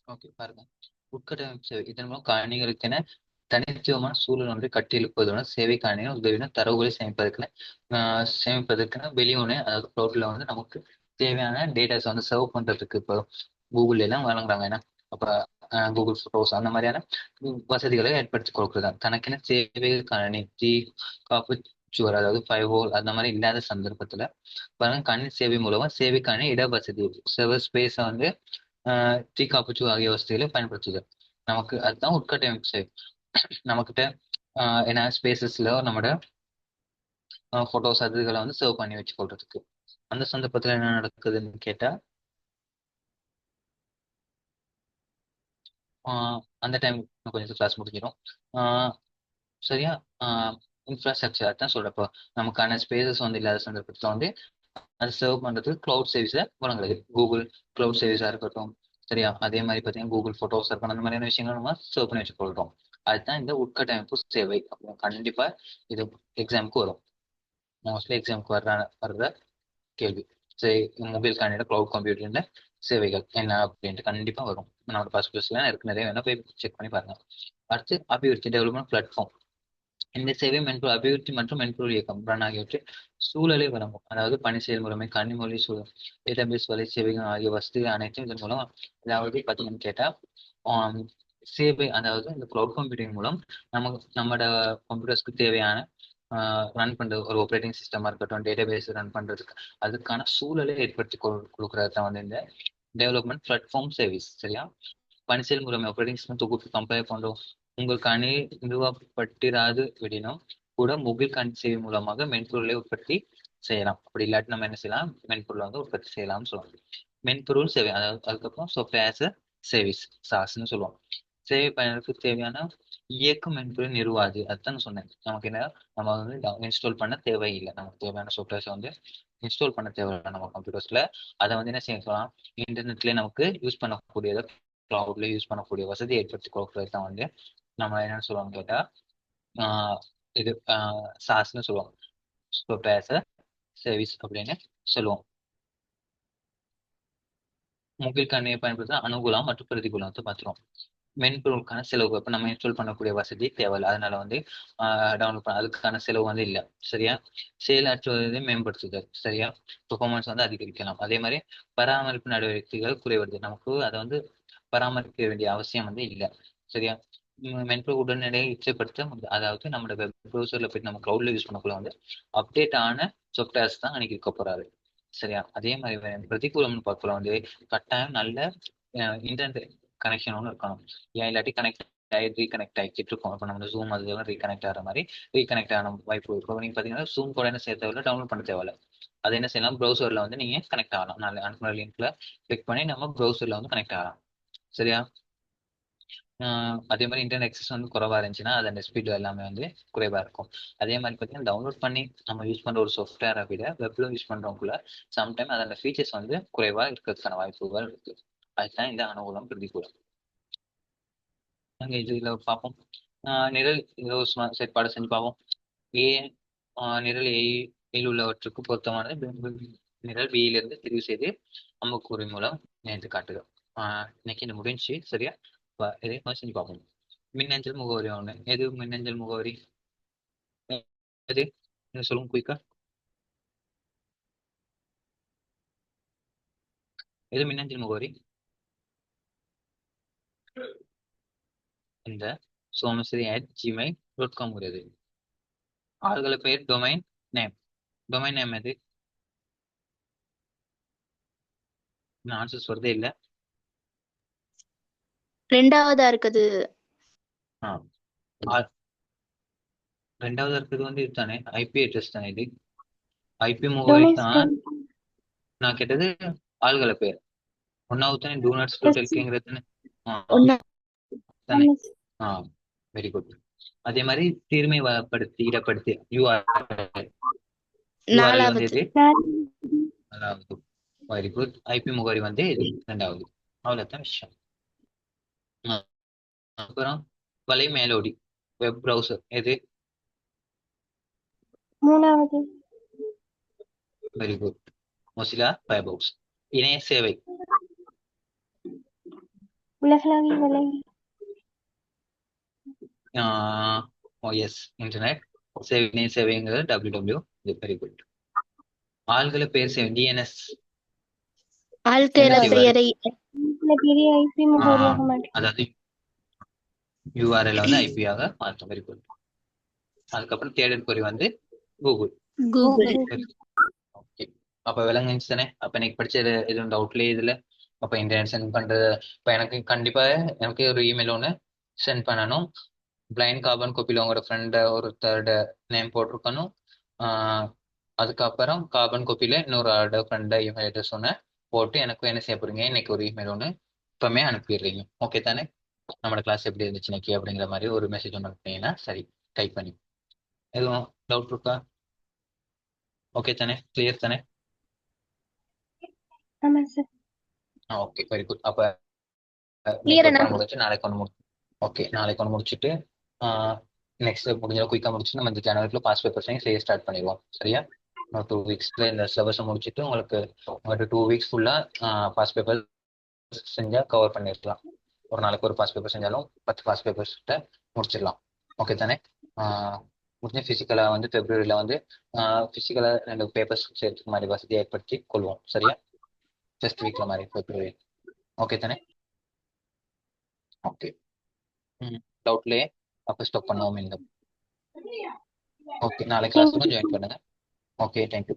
Okay பாருங்க. உட்கட்டமைப்பு சேவை இதன் மூலம் கணினிகளுக்கென தனித்துவமான சூழல் ஒன்றை கட்டியெழுப்புவதுடன் சேவை கணினிகள் உதவியுடன் தரவுகளை சேமிப்பதற்கென வெளியுனே அதாவது க்ளவுட்ல வந்து நமக்கு தேவையான டேட்டாஸ் வந்து சர்வ் பண்றதுக்கு இப்போ கூகுள் எல்லாம் வழங்குறாங்க. ஏன்னா அப்ப கூகுள் ஃபோட்டோஸ் அந்த மாதிரியான வசதிகளை ஏற்படுத்தி கொடுக்குறது தனக்கென சேவை கணினி காப்பு சுவர் அதாவது ஃபைவ் ஹோல் அந்த மாதிரி இல்லாத சந்தர்ப்பத்துல பாருங்க கணினி சேவை மூலமா சேவைக்கான இட வசதி சர்வர் ஸ்பேஸ வந்து காப்புச்சு ஆகிய வசதிகளை பயன்படுத்துது. நமக்கு அதுதான் உட்கட்டமைப்பு சேவை. நம்மக்கிட்ட ஏன்னா ஸ்பேசஸ்ல நம்மளோட போட்டோஸ் அதுகளை வந்து சேவ் பண்ணி வச்சு கொள்றதுக்கு அந்த சந்தர்ப்பத்துல என்ன நடக்குதுன்னு கேட்டா அந்த டைம் கொஞ்சம் கிளாஸ் முடிஞ்சிடும். சரியா. இன்ஃப்ராஸ்ட்ரக்சர் அதான் சொல்றப்போ நமக்கான ஸ்பேசஸ் வந்து இல்லாத சந்தர்ப்பத்தில் வந்து அது சர்வ் பண்றதுக்கு கிளவுட் சர்வீஸை வழங்குறது. கூகுள் கிளவுட் சர்வீஸா இருக்கட்டும். சரியா. அதே மாதிரி பார்த்தீங்கன்னா கூகுள் போட்டோஸ் இருக்கணும் அந்த மாதிரியான விஷயங்கள் நம்ம சர்வ் பண்ணி வச்சுக்கொள்றோம். அதுதான் இந்த உட்கட்டமைப்பு சேவை. அப்புறம் கண்டிப்பா இது எக்ஸாமுக்கு வரும். மோஸ்ட்லி எக்ஸாமுக்கு வர்ற கேள்வி. சரி. மொபைல் கணினியோட கிளவுட் கம்ப்யூட்டிங் சேவைகள் என்ன அப்படின்ட்டு கண்டிப்பா வரும். என்னோட ஃபர்ஸ்ட் கொஸ்டின் இருக்கு, நிறைய வேணா போய் செக் பண்ணி பாருங்க. அடுத்து அபிவிருத்தி டெவலப்மெண்ட் பிளாட்ஃபார்ம். இந்த சேவை மென்பொருள் அபிவிருத்தி மற்றும் மென்பொருள் இயக்கம் ரன் ஆகியவற்றை சூழலை வழங்கும். அதாவது பணி செயல்முறை கனிமொழி சூழல் டேட்டாபேஸ் வலை சேவைகள் ஆகிய வசதிகள் அனைத்தும் இதன் மூலம். அதாவது பார்த்தீங்கன்னு கேட்டா சேவை அதாவது இந்த கிளவுட் கம்ப்யூட்டிங் மூலம் நம்மளோட கம்ப்யூட்டர்ஸ்க்கு தேவையான ரன் பண்றது ஒரு ஆப்ரேட்டிங் சிஸ்டமா இருக்கட்டும் டேட்டாபேஸ் ரன் பண்றதுக்கு அதுக்கான சூழலை ஏற்படுத்தி கொடுக்கறது தான் வந்து இந்த டெவலப்மெண்ட் பிளாட்ஃபார்ம் சர்வீஸ். சரியா. பணி செயல்முறை ஆப்ரேட்டிங் சிஸ்டம் தொகுப்பு கம்பேர் பண்றோம். உங்கள் கணி நிறுவப்பட்டிராது விடினும் கூட மொபைல் கணி சேவை மூலமாக மென்பொருளை உற்பத்தி செய்யலாம். அப்படி இல்லாட்டி நம்ம என்ன செய்யலாம், மென்பொருளை வந்து உற்பத்தி செய்யலாம்னு சொல்லுவாங்க. மென்பொருள் சேவை அதாவது அதுக்கப்புறம் சாஃப்ட்வேர் ஆஸ் அ சர்வீஸ் சாஸ்ன்னு சொல்லுவோம். சேவை பயனருக்கு தேவையான இயக்கும் மென்பொருள் நிறுவாது. அதுதான் சொன்னேன். நமக்கு என்ன நம்ம வந்து இன்ஸ்டால் பண்ண தேவையில்லை. நமக்கு தேவையான சாஃப்ட்வேர்ஸ் வந்து இன்ஸ்டால் பண்ண தேவையில்லை நம்ம கம்ப்யூட்டர்ஸ்ல. அதை வந்து என்ன செய்யலாம், இன்டர்நெட்லேயே நமக்கு யூஸ் பண்ணக்கூடியதை கிளவுட்ல யூஸ் பண்ணக்கூடிய வசதி ஏற்படுத்தி கொடுக்கறது தான் வந்து நம்ம என்னன்னு சொல்லுவாங்க கேட்டா இது சாஸ்ன்னு சொல்லுவோம். சாஃப்ட்வேர் சர்வீஸ் அப்படின்னு சொல்லுவோம். மொபைல் கணினியை பயன்படுத்த அனுகூலம் மற்றும் பிரதிகூலத்தை பார்த்துருவோம். மென்பொருளுக்கான செலவு இப்போ நம்ம இன்ஸ்டால் பண்ணக்கூடிய வசதி தேவையில்லை. அதனால வந்து டவுன்லோட் பண்ண அதுக்கான செலவு வந்து இல்லை. சரியா. செயலாற்றுவதை மேம்படுத்துதல். சரியா. பெர்ஃபார்மன்ஸ் வந்து அதிகரிக்கலாம். அதே மாதிரி பராமரிப்பு நடவடிக்கைகள் குறைவது. நமக்கு அதை வந்து பராமரிக்க வேண்டிய அவசியம் வந்து இல்லை. சரியா. மென்பொருள் உடனடியாக இச்சப்படுத்த முடியும். அதாவது நம்மளோட வெப் ப்ரௌசர்ல போயிட்டு நம்ம கிளவுட்ல யூஸ் பண்ணக்குள்ள வந்து அப்டேட் ஆன சாஃப்ட்வேர்ஸ் தான் அன்னைக்கு இருக்க போறாரு. சரியா. அதே மாதிரி பிரதிகூலம்னு பார்க்கலாம் வந்து கட்டாயம் நல்ல இன்டர்நெட் கனெக்ஷன் ஒன்று இருக்கணும். ஏன் இல்லாட்டி கனெக்ட் ரீகனெக்ட் ஆகிட்டு இருக்கும். இப்போ நம்ம ஜூம் அதெல்லாம் ரீகனெக்ட் ஆகிற மாதிரி ரீகனெக்ட் ஆன வாய்ப்பு இருக்கும். நீங்க பாத்தீங்கன்னா ஜூம் கூட என்ன செய்ய தேவையில்ல, டவுன்லோட் பண்ண தேவையில்ல. அது என்ன செய்யலாம், ப்ரௌசர்ல வந்து நீங்க கனெக்ட் ஆகலாம். நான் அனுப்புற லிங்க்ல கிளிக் பண்ணி நம்ம ப்ரௌசர்ல வந்து கனெக்ட் ஆகலாம். சரியா. அதே மாதிரி இன்டர்நெட் எக்ஸஸ் வந்து குறைவா இருந்துச்சுன்னா அதோட ஸ்பீடு எல்லாமே வந்து குறைவா இருக்கும். அதே மாதிரி பார்த்தீங்கன்னா டவுன்லோட் பண்ணி நம்ம யூஸ் பண்ற ஒரு சாஃப்ட்வேரை விட வெப்ல யூஸ் பண்றவங்களுக்குள்ள சம்டைம் அதோட ஃபீச்சர்ஸ் வந்து குறைவா இருக்கிறதுக்கான வாய்ப்புகள் இருக்கு. அதுதான் இந்த அனுகூலம் பிரதிகூலம். நாங்கள் இதுல பார்ப்போம். நிரல் செயற்பாடு செஞ்சு பார்ப்போம். ஏ நிரல் ஏயில் உள்ளவற்றுக்கு பொருத்தமானது நிரல் பியிலிருந்து தெரிவு செய்து அம்புக்குறி மூலம் நேர்த்து காட்டுக. இன்னைக்கு இந்த முடிஞ்சு. சரியா. இதே மாதிரி செஞ்சு பார்ப்போம். மின்னஞ்சல் முகவரி ஒண்ணு. எது மின்னஞ்சல் முகவரி? எது சொல்லுங்க குயிக்கா. எது மின்னஞ்சல் முகவரி? இந்த சோமஸ்ரீ@gmail.com உரியது. ஆளுகளை பெயர் டொமைன் நேம். டொமைன் நேம் எது? ஆன்சர்ஸ் வருதே இல்லை. ரெண்டாவதா இருக்குது. ரெண்டாவதா இருக்கிறது வந்து இதுதானே, ஐபி அட்ரஸ் தானே இது. ஐபி முகவரி தான் நான் கேட்டது. ஆள்களை பேர் ஒன்னாவது தானே. டூ நாட்ஸ் டூ டெல்கிங்கிறது தானே. Very good. அதே மாதிரி தீர்மைப்படுத்தி இடப்படுத்தி யூஆர்எல் வந்து நாலாவது. எது? நாலாவது. Very good. ஐபி முகவரி வந்து இது ரெண்டாவது. அவ்வளவுதான் விஷயம். அப்புறம் வலை மேலோடி வெப் ப்ரௌசர் எது? மூணாவது. Very good. Mozilla Firefox. இணைய சேவை உலகளாவிய வலை. ஓ எஸ், இன்டர்நெட் சேவைங்கிறது www. Very good. ஆள்களை பேர் சேவை டிஎன்எஸ் என்ன ஆழ்கல செய்வாரு? பெயரை இதுல பெரிய ஐபி முகவரியாக மாட்டேன். அதாவது யூஆர்எல் வந்து ஐபியாக மாற்றும். Very good. அதுக்கப்புறம் தேடல் பொறி வந்து கூகுள். கூகுள். ஓகே, அப்ப விளங்குச்சு தானே? அப்ப எனக்கு படிச்சது எதுவும் டவுட்லயே இதுல. அப்ப இன்டர்நெட் சென்ட் பண்றது, இப்ப எனக்கு கண்டிப்பா எனக்கு ஒரு இமெயில் ஒன்று சென்ட் பண்ணணும். பிளைண்ட் கார்பன் காப்பியில் உங்களோட ஃப்ரெண்ட ஒருத்தரோட நேம் போட்டிருக்கணும். அதுக்கப்புறம் கார்பன் காப்பியில இன்னொரு ஆளோட ஃப்ரெண்ட இமெயில் அட்ரஸ் ஒன்று போட்டு எனக்கு என்ன செய்ய போறீங்க, இன்னைக்கு ஒரு இமெயில் ஒன்று இப்பவுமே அனுப்பிடுறீங்க. ஓகே தானே? நம்மளோட கிளாஸ் எப்படி இருந்துச்சு இன்னைக்கு அப்படிங்கிற மாதிரி ஒரு மெசேஜ் ஒன்று அனுப்புனீங்கன்னா சரி, டைப் பண்ணி. எதுவும் டவுட் இருக்கா? ஓகே தானே? கிளியர் தானே? ஆமா சார். Okay, very good. அப்ப Clear இன்னைக்கு அண்ணா. ஒரு முடிச்சு நாளைக்கு ஒன்று ஓகே, நாளைக்கு ஒன்று முடிச்சுட்டு நெக்ஸ்ட் முடிஞ்ச குயிக்காக முடிச்சுட்டு நம்ம இந்த ஜனவரிக்குள்ள பாஸ் பேப்பர்ஸையும் செய்ய ஸ்டார்ட் பண்ணிடுவோம். சரியா? 2 வீக்ஸ்ல இந்த சிலபஸை முடிச்சுட்டு உங்களுக்கு 2 வீக்ஸ் ஃபுல்லா பாஸ் பேப்பர் செஞ்சா கவர் பண்ணிருக்கலாம். ஒரு நாளைக்கு ஒரு பாஸ் பேப்பர் செஞ்சாலும் 10 பாஸ் பேப்பர்ஸ் கிட்ட முடிச்சிடலாம். ஓகே தானே? முடிஞ்ச பிசிக்கலா வந்து பிப்ரவரியில வந்து பிசிக்கலா 2 பேப்பர்ஸ் சேர்த்துக்கு மாதிரி வசதி ஏற்படுத்தி கொள்வோம். சரியா? ஃபர்ஸ்ட் வீக்ல மாதிரி பிப்ரவரி. ஓகே தானே? ஓகே. டவுட்லயே அப்போ ஸ்டாப் பண்ணுவோம் இந்த. ஓகே, நாளைக்கு கிளாஸ் ஜாயின் பண்ணுங்க. Okay, thank you.